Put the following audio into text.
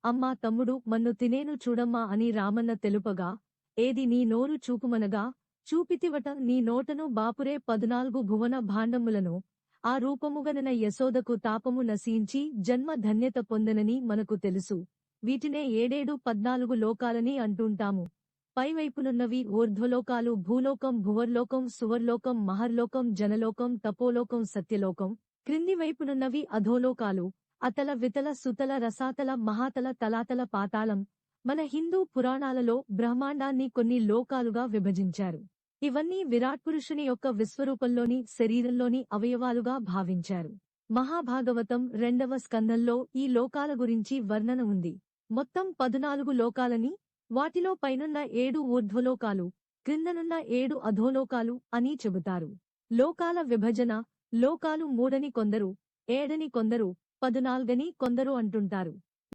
అమ్మా తమ్ముడు మన్ను తినేను చూడమ్మా అని రామన్న తెలుపగా, ఏది నీ నోరు చూపుమనగా, చూపితివట నీ నోటను బాపురే 14 భువన భాండములను, ఆ రూపముగనన యశోదకు తాపము నశించి జన్మ ధన్యత పొందెనని మనకు తెలుసు. వీటినే 7 14 లోకాలని అంటుంటాము. పైవైపునున్నవి ఊర్ధ్వలోకాలు భూలోకం భువర్లోకం సువర్లోకం మహర్లోకం జనలోకం తపోలోకం సత్యలోకం, క్రింది వైపునున్నవి అధోలోకాలు అతల వితల సుతల రసాతల మహాతల తలాతల పాతాళం. మన హిందూ పురాణాలలో బ్రహ్మాండాన్ని కొన్ని లోకాలుగా విభజించారు. ఇవన్నీ విరాట్పురుషుని యొక్క విశ్వరూపంలోని శరీరంలోని అవయవాలుగా భావించారు. మహాభాగవతం 2వ స్కంధంలో ఈ లోకాల గురించి వర్ణన ఉంది. మొత్తం 14 లోకాలని, వాటిలో పైనున్న 7 ఊర్ధ్వలోకాలు, క్రిందనున్న 7 అధోలోకాలు అని చెబుతారు. లోకాల విభజన, లోకాలు 3 కొందరు, 7 కొందరు, 14 కొందరు అంటుంటారు.